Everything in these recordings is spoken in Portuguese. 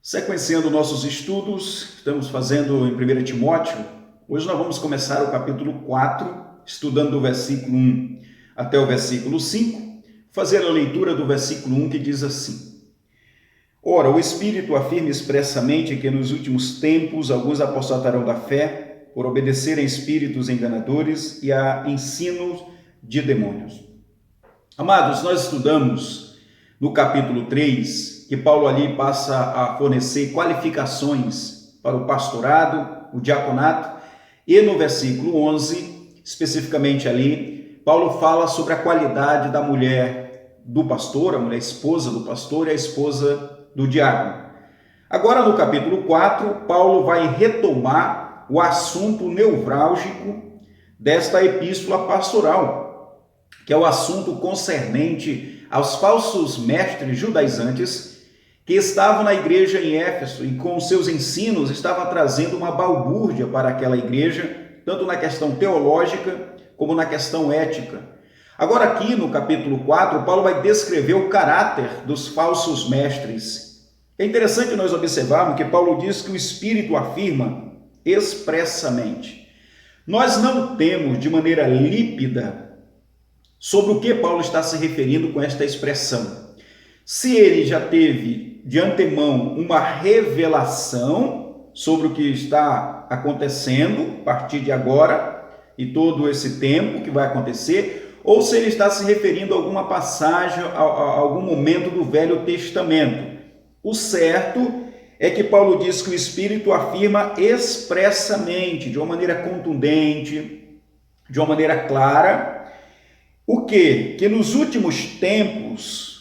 Sequenciando nossos estudos, estamos fazendo em 1 Timóteo. Hoje nós vamos começar o capítulo 4, estudando do versículo 1 até o versículo 5, fazer a leitura do versículo 1 que diz assim: Ora, o Espírito afirma expressamente que nos últimos tempos alguns apostatarão da fé, por obedecerem espíritos enganadores e a ensinos de demônios. Amados, nós estudamos no capítulo 3 que Paulo ali passa a fornecer qualificações para o pastorado, o diaconato, e no versículo 11, especificamente ali, Paulo fala sobre a qualidade da mulher do pastor, a mulher esposa do pastor e a esposa do diácono. Agora no capítulo 4, Paulo vai retomar o assunto nevrálgico desta epístola pastoral, que é o assunto concernente aos falsos mestres judaizantes que estavam na igreja em Éfeso e com seus ensinos estava trazendo uma balbúrdia para aquela igreja, tanto na questão teológica como na questão ética. Agora aqui no capítulo 4, Paulo vai descrever o caráter dos falsos mestres. É interessante nós observarmos que Paulo diz que o Espírito afirma expressamente. Nós não temos de maneira límpida sobre o que Paulo está se referindo com esta expressão. Se ele já teve de antemão uma revelação sobre o que está acontecendo a partir de agora e todo esse tempo que vai acontecer, ou se ele está se referindo a alguma passagem, a algum momento do Velho Testamento. O certo é que Paulo diz que o Espírito afirma expressamente, de uma maneira contundente, de uma maneira clara, o quê? Que nos últimos tempos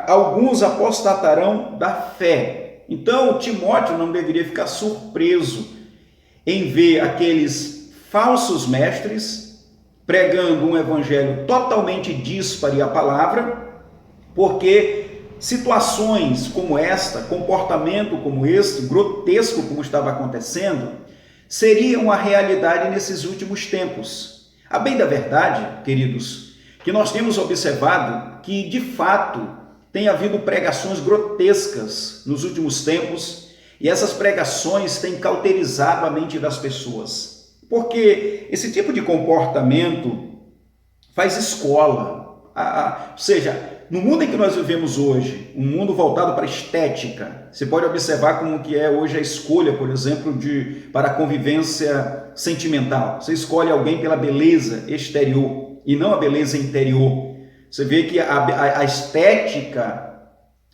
alguns apostatarão da fé. Então, Timóteo não deveria ficar surpreso em ver aqueles falsos mestres pregando um evangelho totalmente díspare à palavra, porque situações como esta, comportamento como este, grotesco como estava acontecendo, seriam a realidade nesses últimos tempos. A bem da verdade, queridos, que nós temos observado que, de fato, tem havido pregações grotescas nos últimos tempos e essas pregações têm cauterizado a mente das pessoas. Porque esse tipo de comportamento faz escola. Ou seja, no mundo em que nós vivemos hoje, um mundo voltado para a estética, você pode observar como que é hoje a escolha, por exemplo, para a convivência sentimental. Você escolhe alguém pela beleza exterior e não a beleza interior. Você vê que a estética,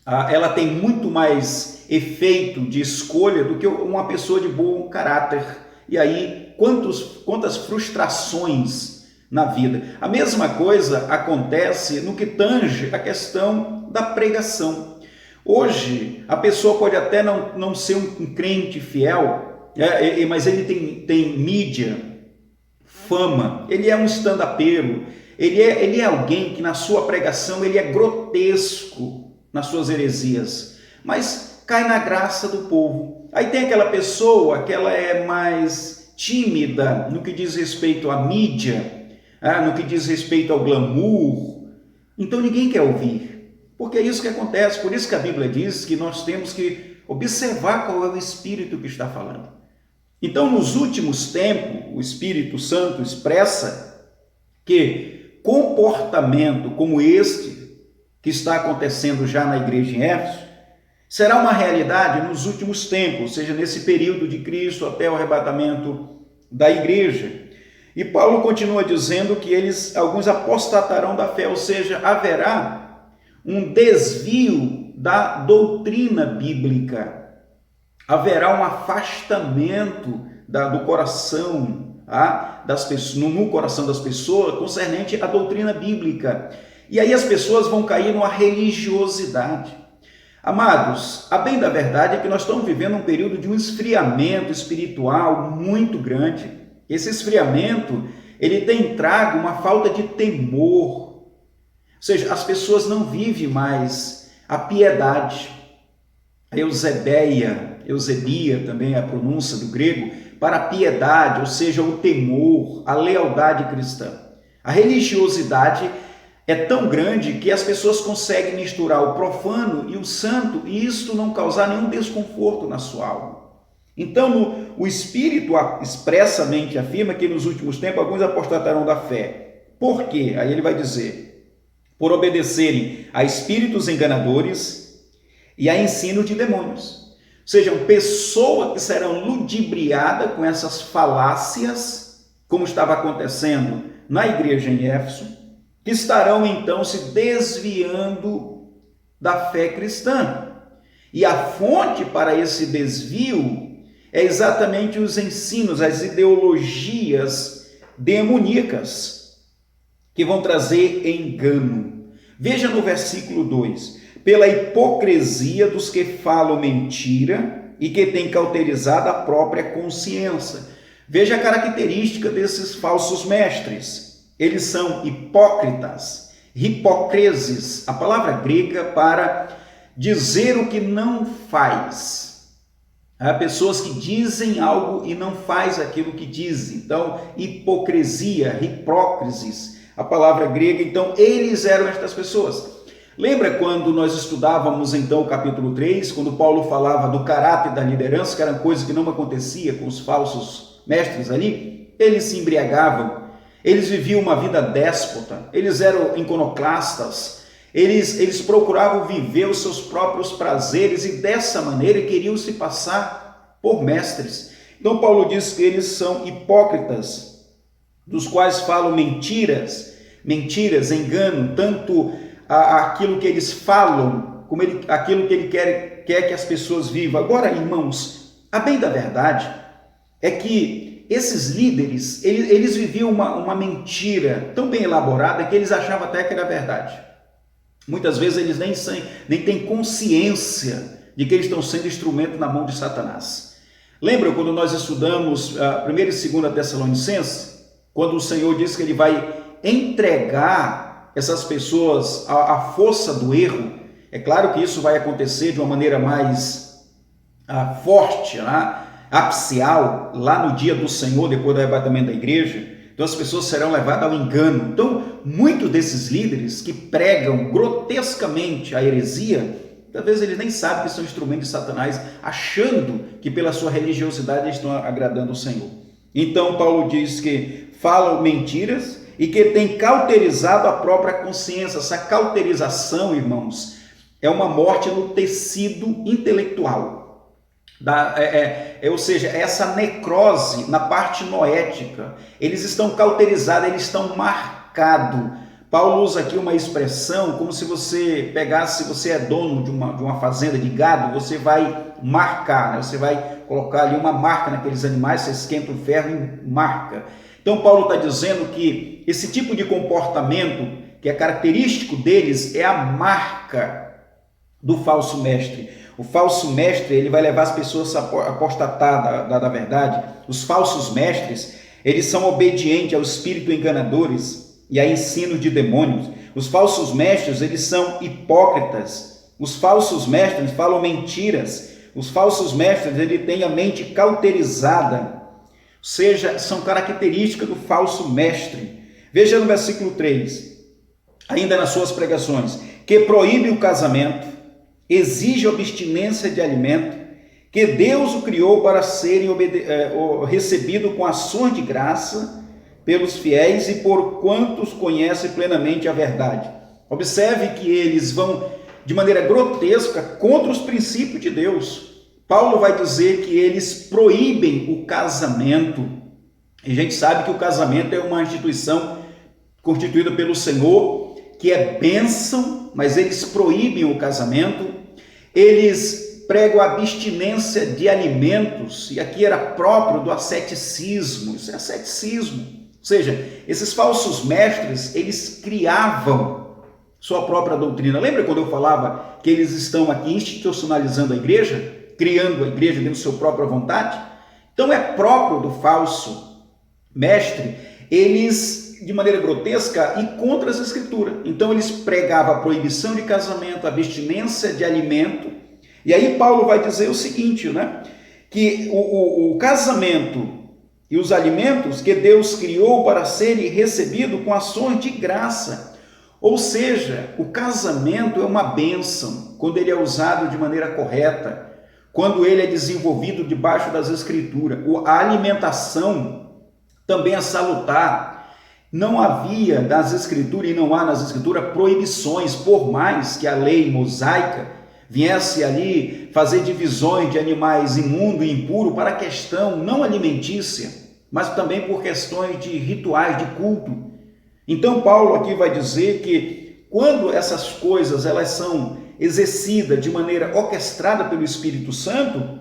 ela tem muito mais efeito de escolha do que uma pessoa de bom caráter. E aí, quantas frustrações na vida. A mesma coisa acontece no que tange a questão da pregação. Hoje, a pessoa pode até não ser um crente fiel, mas ele tem mídia, fama, ele é um stand-upeiro, ele é alguém que na sua pregação ele é grotesco nas suas heresias, mas cai na graça do povo. Aí tem aquela pessoa que ela é mais tímida no que diz respeito à mídia, no que diz respeito ao glamour, então ninguém quer ouvir, porque é isso que acontece. Por isso que a Bíblia diz que nós temos que observar qual é o Espírito que está falando. Então, nos últimos tempos, o Espírito Santo expressa que comportamento como este que está acontecendo já na igreja em Éfeso será uma realidade nos últimos tempos, ou seja, nesse período de Cristo até o arrebatamento da igreja. E Paulo continua dizendo que alguns apostatarão da fé, ou seja, haverá um desvio da doutrina bíblica, haverá um afastamento do coração das pessoas, no coração das pessoas, concernente à doutrina bíblica. E aí as pessoas vão cair numa religiosidade. Amados, a bem da verdade é que nós estamos vivendo um período de um esfriamento espiritual muito grande. Esse esfriamento, ele tem trago uma falta de temor. Ou seja, as pessoas não vivem mais a piedade. A Eusebia também é a pronúncia do grego, para a piedade, ou seja, o temor, a lealdade cristã. A religiosidade é tão grande que as pessoas conseguem misturar o profano e o santo e isso não causar nenhum desconforto na sua alma. Então, o Espírito expressamente afirma que nos últimos tempos alguns apostatarão da fé. Por quê? Aí ele vai dizer, por obedecerem a espíritos enganadores e a ensino de demônios. Sejam pessoas que serão ludibriadas com essas falácias, como estava acontecendo na igreja em Éfeso, que estarão então se desviando da fé cristã. E a fonte para esse desvio é exatamente os ensinos, as ideologias demoníacas que vão trazer engano. Veja no versículo 2: pela hipocrisia dos que falam mentira e que têm cauterizado a própria consciência. Veja a característica desses falsos mestres. Eles são hipócritas, hipocreses, a palavra grega para dizer o que não faz. Há pessoas que dizem algo e não faz aquilo que dizem. Então, hipocrisia, hipócrises, a palavra grega. Então, eles eram estas pessoas. Lembra quando nós estudávamos então o capítulo 3, quando Paulo falava do caráter da liderança, que era coisa que não acontecia com os falsos mestres ali? Eles se embriagavam, eles viviam uma vida déspota, eles eram iconoclastas, eles procuravam viver os seus próprios prazeres e dessa maneira queriam se passar por mestres. Então Paulo diz que eles são hipócritas, dos quais falam mentiras, engano, tanto aquilo que eles falam, como aquilo que ele quer que as pessoas vivam. Agora, irmãos, a bem da verdade é que esses líderes, eles viviam uma mentira tão bem elaborada que eles achavam até que era verdade. Muitas vezes eles nem têm consciência de que eles estão sendo instrumento na mão de Satanás. Lembra quando nós estudamos 1 e 2 Tessalonicenses? Quando o Senhor diz que ele vai entregar essas pessoas à força do erro. É claro que isso vai acontecer de uma maneira mais forte, apical, lá no dia do Senhor, depois do arrebatamento da igreja. Então as pessoas serão levadas ao engano. Então, muitos desses líderes que pregam grotescamente a heresia, talvez eles nem sabem que são instrumentos de Satanás, achando que pela sua religiosidade eles estão agradando o Senhor. Então Paulo diz que falam mentiras e que tem cauterizado a própria consciência. Essa cauterização, irmãos, é uma morte no tecido intelectual. Ou seja, essa necrose na parte noética. Eles estão cauterizados, eles estão marcados. Paulo usa aqui uma expressão como se você pegasse, se você é dono de uma fazenda de gado, você vai marcar, né? Você vai colocar ali uma marca naqueles animais, você esquenta o ferro e marca. Então Paulo está dizendo que esse tipo de comportamento, que é característico deles, é a marca do falso mestre. O falso mestre, ele vai levar as pessoas a apostatar da verdade. Os falsos mestres, eles são obedientes aos espíritos enganadores e a ensino de demônios. Os falsos mestres, eles são hipócritas. Os falsos mestres falam mentiras. Os falsos mestres, eles têm a mente cauterizada. Ou seja, são características do falso mestre. Veja no versículo 3, ainda nas suas pregações, que proíbe o casamento, exige abstinência de alimento, que Deus o criou para serem recebido com ações de graça pelos fiéis e por quantos conhecem plenamente a verdade. Observe que eles vão de maneira grotesca contra os princípios de Deus. Paulo vai dizer que eles proíbem o casamento. E a gente sabe que o casamento é uma instituição constituída pelo Senhor, que é bênção, mas eles proíbem o casamento. Eles pregam a abstinência de alimentos, e aqui era próprio do asceticismo. Isso é asceticismo. Ou seja, esses falsos mestres, eles criavam sua própria doutrina. Lembra quando eu falava que eles estão aqui institucionalizando a igreja, criando a igreja dentro da sua própria vontade? Então é próprio do falso mestre, eles, de maneira grotesca e contra as escrituras. Então eles pregavam a proibição de casamento, a abstinência de alimento. E aí Paulo vai dizer o seguinte, que o casamento e os alimentos que Deus criou para serem recebidos com ações de graça. Ou seja, o casamento é uma bênção quando ele é usado de maneira correta, quando ele é desenvolvido debaixo das Escrituras. A alimentação também é salutar. Não havia nas Escrituras e não há nas Escrituras proibições, por mais que a lei mosaica viesse ali fazer divisões de animais imundo e impuro para a questão não alimentícia, mas também por questões de rituais de culto. Então Paulo aqui vai dizer que quando essas coisas elas são exercidas de maneira orquestrada pelo Espírito Santo,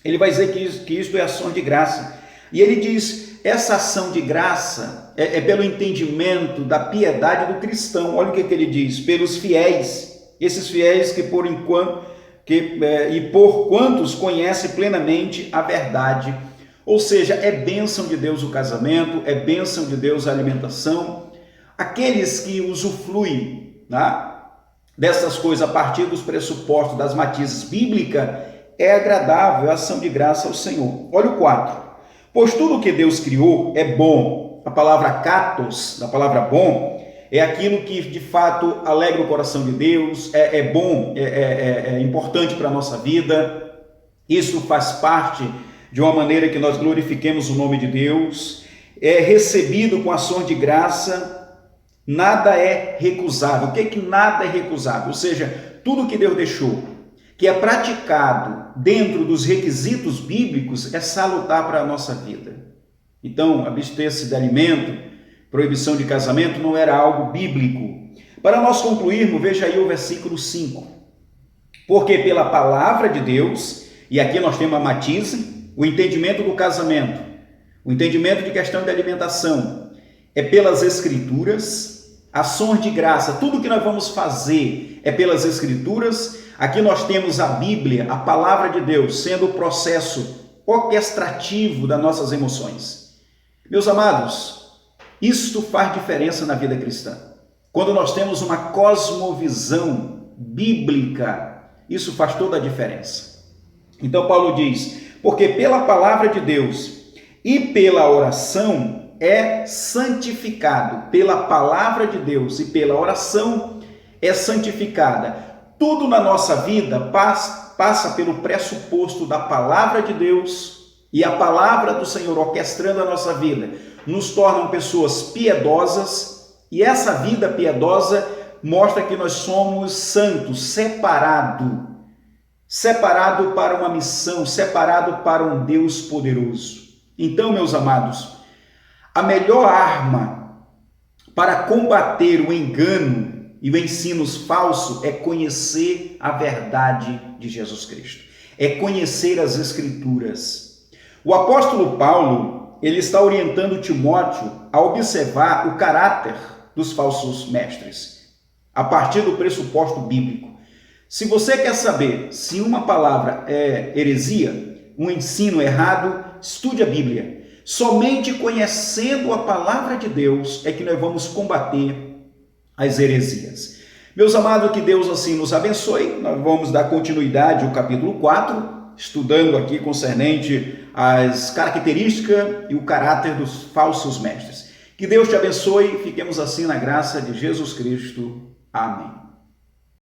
ele vai dizer que isto é ação de graça. E ele diz, essa ação de graça é pelo entendimento da piedade do cristão. Olha o que ele diz, pelos fiéis, esses fiéis que por quantos conhecem plenamente a verdade. Ou seja, é bênção de Deus o casamento, é bênção de Deus a alimentação. Aqueles que usufruem, né, dessas coisas a partir dos pressupostos das matizes bíblicas, é agradável a ação de graça ao Senhor. Olha o 4. Pois tudo que Deus criou é bom. A palavra katos, da palavra bom, é aquilo que de fato alegra o coração de Deus, é bom, é importante para a nossa vida. Isso faz parte de uma maneira que nós glorifiquemos o nome de Deus. É recebido com ações de graça. Nada é recusável. O que é que nada é recusável? Ou seja, tudo que Deus deixou, que é praticado dentro dos requisitos bíblicos, é salutar para a nossa vida. Então, abster-se de alimento, proibição de casamento, não era algo bíblico. Para nós concluirmos, veja aí o versículo 5. Porque pela palavra de Deus, e aqui nós temos a matize, o entendimento do casamento, o entendimento de questão de alimentação, é pelas Escrituras, ações de graça, tudo que nós vamos fazer é pelas Escrituras. Aqui nós temos a Bíblia, a palavra de Deus, sendo o processo orquestrativo das nossas emoções. Meus amados, isto faz diferença na vida cristã. Quando nós temos uma cosmovisão bíblica, isso faz toda a diferença. Então Paulo diz, porque pela palavra de Deus e pela oração é santificado, pela palavra de Deus e pela oração é santificada. Tudo na nossa vida passa pelo pressuposto da palavra de Deus, e a palavra do Senhor orquestrando a nossa vida nos tornam pessoas piedosas, e essa vida piedosa mostra que nós somos santos, separado para uma missão, separado para um Deus poderoso. Então, meus amados, a melhor arma para combater o engano e o ensino falso é conhecer a verdade de Jesus Cristo, é conhecer as Escrituras. O apóstolo Paulo, ele está orientando Timóteo a observar o caráter dos falsos mestres, a partir do pressuposto bíblico. Se você quer saber se uma palavra é heresia, um ensino errado, estude a Bíblia. Somente conhecendo a palavra de Deus é que nós vamos combater as heresias. Meus amados, que Deus assim nos abençoe. Nós vamos dar continuidade ao capítulo 4, estudando aqui concernente as características e o caráter dos falsos mestres. Que Deus te abençoe. Fiquemos assim na graça de Jesus Cristo. Amém.